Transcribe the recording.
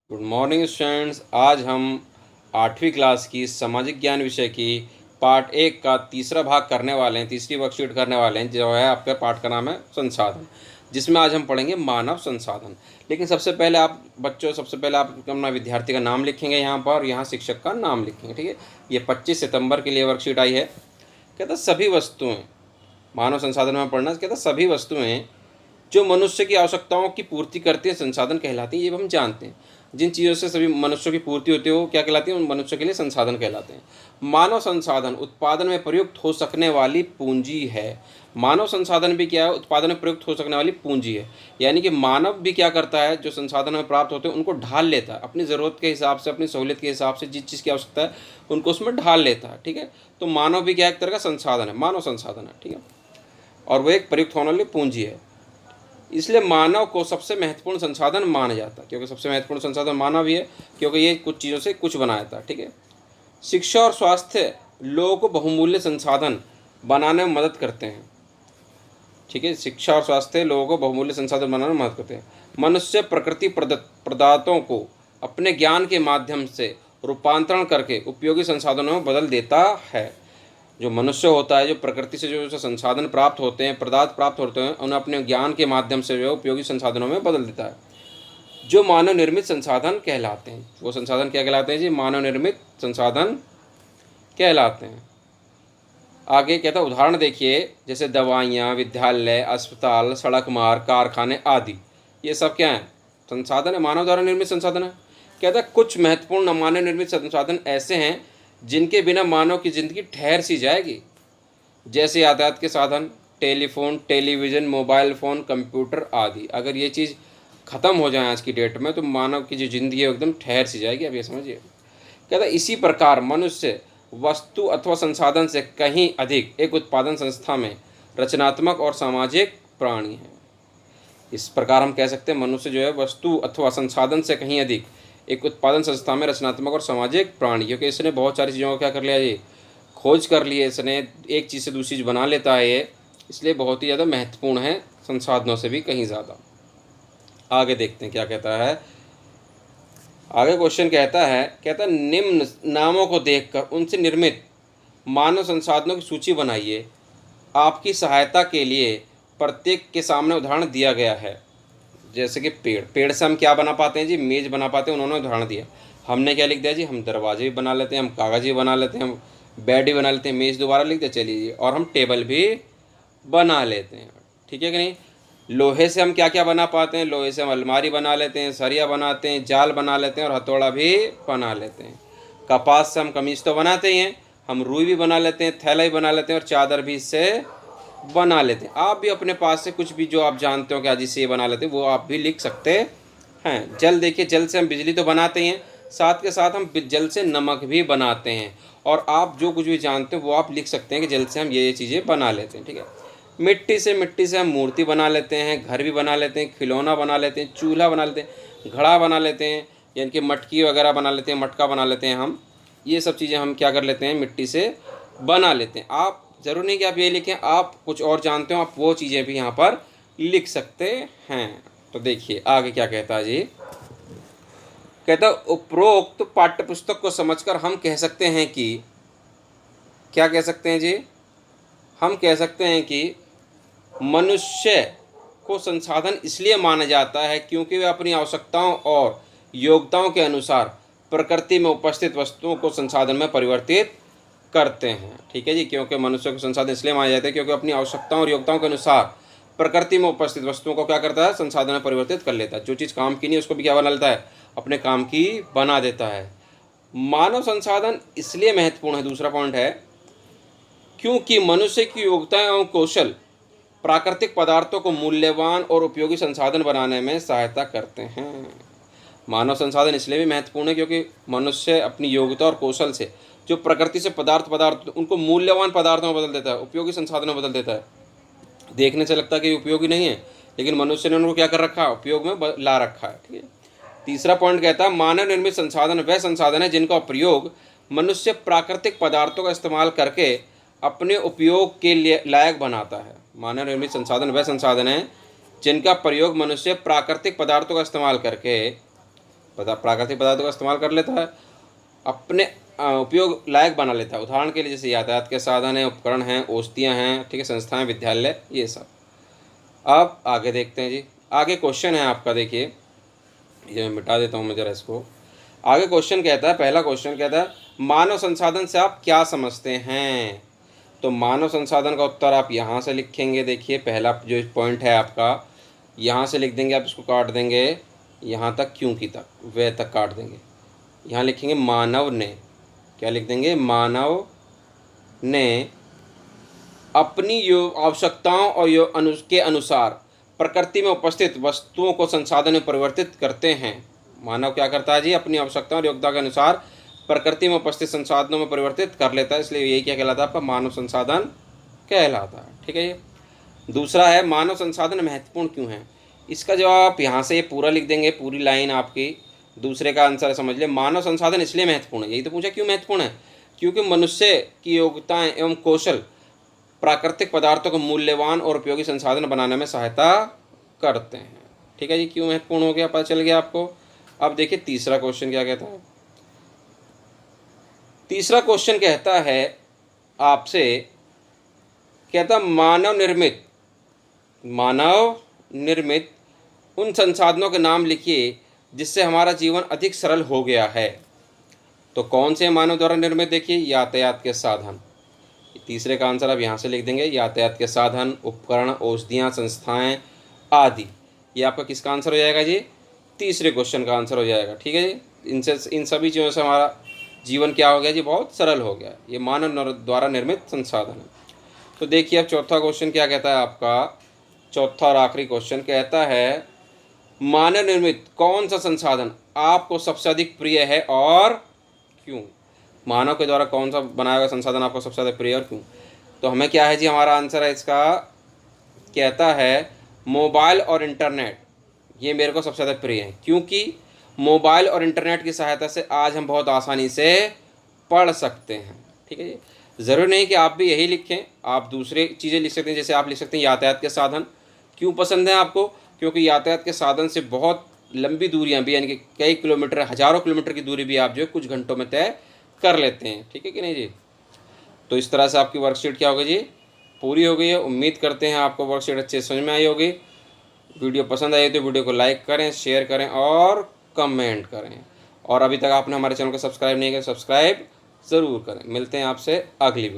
Good morning students. आज हम 8वीं क्लास की सामाजिक ज्ञान विषय की पार्ट 1 का तीसरा भाग करने वाले हैं, तीसरी वर्कशीट करने वाले हैं, जो है आपके पाठ का नाम है संसाधन, जिसमें आज हम पढ़ेंगे मानव संसाधन। लेकिन सबसे पहले आप अपना विद्यार्थी का नाम लिखेंगे यहाँ पर, और यहाँ शिक्षक का नाम लिखेंगे। ठीक है, ये 25 सितंबर के लिए वर्कशीट आई है। कहता सभी वस्तुएँ, मानव संसाधन में पढ़ना, कहता सभी वस्तुएँ जो मनुष्य की आवश्यकताओं की पूर्ति करती हैं संसाधन कहलाती हैं। ये हम जानते हैं, जिन चीज़ों से सभी मनुष्यों की पूर्ति होती है वो क्या कहलाती है, उन मनुष्य के लिए संसाधन कहलाते हैं। मानव संसाधन उत्पादन में प्रयुक्त हो सकने वाली पूंजी है। मानव संसाधन भी क्या है, उत्पादन में प्रयुक्त हो सकने वाली पूंजी है। यानी कि मानव भी क्या करता है, जो संसाधन में प्राप्त होते हैं उनको ढाल लेता है अपनी ज़रूरत के हिसाब से, अपनी सहूलियत के हिसाब से, जिस चीज़ की आवश्यकता है उनको उसमें ढाल लेता है। ठीक है, तो मानव भी क्या एक तरह का संसाधन है, मानव संसाधन है। ठीक है, और वो एक प्रयुक्त होने वाली पूंजी है। इसलिए मानव को सबसे महत्वपूर्ण संसाधन माना जाता है, क्योंकि सबसे महत्वपूर्ण संसाधन मानव ही है, क्योंकि ये कुछ चीज़ों से कुछ बनाया था। ठीक है, शिक्षा और स्वास्थ्य लोगों को बहुमूल्य संसाधन बनाने में मदद करते हैं। ठीक है, शिक्षा और स्वास्थ्य लोगों को बहुमूल्य संसाधन बनाने में मदद करते हैं। मनुष्य प्रकृति पदार्थों को अपने ज्ञान के माध्यम से रूपांतरण करके उपयोगी संसाधनों में बदल देता है। जो मनुष्य होता है, जो प्रकृति से जो संसाधन प्राप्त होते हैं, पदार्थ प्राप्त होते हैं, उन्हें अपने ज्ञान के माध्यम से जो है उपयोगी संसाधनों में बदल देता है, जो मानव निर्मित संसाधन कहलाते हैं। वो संसाधन क्या कहलाते हैं जी, मानव निर्मित संसाधन कहलाते हैं। आगे कहता है उदाहरण देखिए, जैसे दवाइयाँ, विद्यालय, अस्पताल, सड़क मार्ग, कारखाने आदि, ये सब क्या है, संसाधन है, मानव द्वारा निर्मित संसाधन है। कहता है कुछ महत्वपूर्ण मानव निर्मित संसाधन ऐसे हैं जिनके बिना मानव की ज़िंदगी ठहर सी जाएगी, जैसे यातायात के साधन, telephone, television, mobile phone, computer आदि। अगर ये चीज़ ख़त्म हो जाए आज की डेट में तो मानव की जो ज़िंदगी है एकदम ठहर सी जाएगी। अब ये समझिए, कहता है इसी प्रकार मनुष्य वस्तु अथवा संसाधन से कहीं अधिक एक उत्पादन संस्था में रचनात्मक और सामाजिक प्राणी है। इस प्रकार हम कह सकते हैं मनुष्य जो है वस्तु अथवा संसाधन से कहीं अधिक एक उत्पादन संस्था में रचनात्मक और सामाजिक प्राणी, क्योंकि इसने बहुत सारी चीज़ों का क्या कर लिया, ये खोज कर लिए, इसने एक चीज़ से दूसरी चीज़ बना लेता है ये, इसलिए बहुत ही ज़्यादा महत्वपूर्ण है, संसाधनों से भी कहीं ज़्यादा। आगे देखते हैं क्या कहता है। आगे क्वेश्चन कहता है निम्न नामों को देखकर उनसे निर्मित मानव संसाधनों की सूची बनाइए। आपकी सहायता के लिए प्रत्येक के सामने उदाहरण दिया गया है। जैसे कि पेड़ से हम क्या बना पाते हैं जी, मेज़ बना पाते हैं, उन्होंने उदाहरण दिया। हमने क्या लिख दिया जी, हम दरवाजे भी बना लेते हैं, हम कागज़ भी बना लेते हैं, हम बेड भी बना लेते हैं, मेज़ दोबारा लिख दिया, चलिए जी, और हम टेबल भी बना लेते हैं। ठीक है कि नहीं। लोहे से हम क्या क्या बना पाते हैं, लोहे से हम अलमारी बना लेते हैं, सरिया बनाते हैं, जाल बना लेते हैं, और हथौड़ा भी बना लेते हैं। कपास से हम कमीज तो बनाते ही हैं, हम रुई भी बना लेते हैं, थैला भी बना लेते हैं, और चादर भी इससे बना लेते हैं। आप भी अपने पास से कुछ भी जो आप जानते हो कि आज इसे बना लेते हैं, वो आप भी लिख सकते हैं। जल देखिए, जल से हम बिजली तो बनाते हैं, साथ के साथ हम जल से नमक भी बनाते हैं। और आप जो कुछ भी जानते हो वो आप लिख सकते हैं कि जल से हम ये चीज़ें बना लेते हैं। ठीक है, मिट्टी से हम मूर्ति बना लेते हैं, घर भी बना लेते हैं, खिलौना बना लेते हैं, चूल्हा बना लेते हैं, घड़ा बना लेते हैं, यानी कि मटकी वगैरह बना लेते हैं, मटका बना लेते हैं हम। ये सब चीज़ें हम क्या कर लेते हैं, मिट्टी से बना लेते हैं। आप ज़रूर नहीं कि आप ये लिखें, आप कुछ और जानते हो, आप वो चीज़ें भी यहाँ पर लिख सकते हैं। तो देखिए आगे क्या कहता है जी, कहता उपरोक्त पाठ्य पुस्तक को समझकर हम कह सकते हैं कि, क्या कह सकते हैं जी, हम कह सकते हैं कि मनुष्य को संसाधन इसलिए माना जाता है क्योंकि वे अपनी आवश्यकताओं और योग्यताओं के अनुसार प्रकृति में उपस्थित वस्तुओं को संसाधन में परिवर्तित करते हैं। ठीक है जी, क्योंकि मनुष्य को संसाधन इसलिए माना जाता है क्योंकि अपनी आवश्यकताओं और योग्यताओं के अनुसार प्रकृति में उपस्थित वस्तुओं को क्या करता है, संसाधन में परिवर्तित कर लेता है। जो चीज़ काम की नहीं उसको भी क्या बना लेता है, अपने काम की बना देता है। मानव संसाधन इसलिए महत्वपूर्ण है, दूसरा पॉइंट है, क्योंकि मनुष्य की योग्यताएं एवं कौशल प्राकृतिक पदार्थों को मूल्यवान और उपयोगी संसाधन बनाने में सहायता करते हैं। मानव संसाधन इसलिए भी महत्वपूर्ण है क्योंकि मनुष्य अपनी योग्यता और कौशल से जो प्रकृति से पदार्थ उनको मूल्यवान पदार्थों में बदल देता है, उपयोगी संसाधनों में बदल देता है। देखने से लगता है कि उपयोगी नहीं है, लेकिन मनुष्य ने उनको क्या कर रखा है, उपयोग में ला रखा है। ठीक है, तीसरा पॉइंट कहता है मानव निर्मित संसाधन वह संसाधन है जिनका प्रयोग मनुष्य प्राकृतिक पदार्थों का इस्तेमाल करके अपने उपयोग के लिए लायक बनाता है। मानव निर्मित संसाधन वह संसाधन है जिनका प्रयोग मनुष्य प्राकृतिक पदार्थों का इस्तेमाल करके प्राकृतिक पदार्थों का इस्तेमाल कर लेता है, अपने उपयोग लायक बना लेता है। उदाहरण के लिए जैसे यातायात के साधन हैं, उपकरण हैं, औषधियाँ हैं, ठीक है, संस्थाएं, विद्यालय, ये सब। अब आगे देखते हैं जी। आगे क्वेश्चन है आपका, देखिए ये मैं मिटा देता हूँ मैं जरा इसको। आगे क्वेश्चन कहता है, पहला क्वेश्चन कहता है मानव संसाधन से आप क्या समझते हैं। तो मानव संसाधन का उत्तर आप यहाँ से लिखेंगे। देखिए पहला जो पॉइंट है आपका, यहाँ से लिख देंगे आप, इसको काट देंगे यहाँ तक, क्योंकि तक, वह तक काट देंगे। यहाँ लिखेंगे मानव ने, क्या लिख देंगे, मानव ने अपनी आवश्यकताओं और के अनुसार प्रकृति में उपस्थित वस्तुओं को संसाधन में परिवर्तित करते हैं। मानव क्या करता है जी, अपनी आवश्यकताओं और योग्यता के अनुसार प्रकृति में उपस्थित संसाधनों में परिवर्तित कर लेता है, इसलिए यही क्या कहलाता है आपका, मानव संसाधन कहलाता है। ठीक है। ये दूसरा है मानव संसाधन महत्वपूर्ण क्यों है। इसका जवाब आप यहाँ से ये पूरा लिख देंगे, पूरी लाइन आपकी। दूसरे का आंसर समझ ले, मानव संसाधन इसलिए महत्वपूर्ण है, यही तो पूछा क्यों महत्वपूर्ण है, क्योंकि मनुष्य की योग्यताएं एवं कौशल प्राकृतिक पदार्थों को मूल्यवान और उपयोगी संसाधन बनाने में सहायता करते हैं। ठीक है जी, क्यों महत्वपूर्ण हो गया, पता चल गया आपको। अब देखिए तीसरा क्वेश्चन क्या कहता है। तीसरा क्वेश्चन कहता है आपसे, कहता मानव निर्मित उन संसाधनों के नाम लिखिए जिससे हमारा जीवन अधिक सरल हो गया है। तो कौन से मानव द्वारा निर्मित, देखिए यातायात के साधन। तीसरे का आंसर आप यहाँ से लिख देंगे, यातायात के साधन, उपकरण, औषधियाँ, संस्थाएं आदि। ये आपका किसका आंसर हो जाएगा जी, तीसरे क्वेश्चन का आंसर हो जाएगा। ठीक है जी, इन सभी चीज़ों से हमारा जीवन क्या हो गया जी, बहुत सरल हो गया। ये मानव द्वारा निर्मित संसाधन है। तो देखिए अब चौथा क्वेश्चन क्या कहता है आपका, चौथा और आखिरी क्वेश्चन कहता है मानव निर्मित कौन सा संसाधन आपको सबसे अधिक प्रिय है और क्यों। मानव के द्वारा कौन सा बनाया हुआ संसाधन आपको सबसे ज़्यादा प्रिय और क्यों। तो हमें क्या है जी, हमारा आंसर है इसका, कहता है मोबाइल और इंटरनेट, ये मेरे को सबसे ज़्यादा प्रिय है, क्योंकि मोबाइल और इंटरनेट की सहायता से आज हम बहुत आसानी से पढ़ सकते हैं। ठीक है जी, ज़रूरी नहीं कि आप भी यही लिखें, आप दूसरे चीज़ें लिख सकते हैं। जैसे आप लिख सकते हैं यातायात के साधन, क्यों पसंद है आपको, क्योंकि यातायात के साधन से बहुत लंबी दूरियां भी, यानी कि कई किलोमीटर, हज़ारों किलोमीटर की दूरी भी आप जो है कुछ घंटों में तय कर लेते हैं। ठीक है कि नहीं जी। तो इस तरह से आपकी वर्कशीट क्या होगी जी, पूरी हो गई है। उम्मीद करते हैं आपको वर्कशीट अच्छे समझ में आई होगी। वीडियो पसंद आई तो वीडियो को लाइक करें, शेयर करें और कमेंट करें। और अभी तक आपने हमारे चैनल को सब्सक्राइब नहीं किया, सब्सक्राइब ज़रूर करें। मिलते हैं आपसे अगली वीडियो।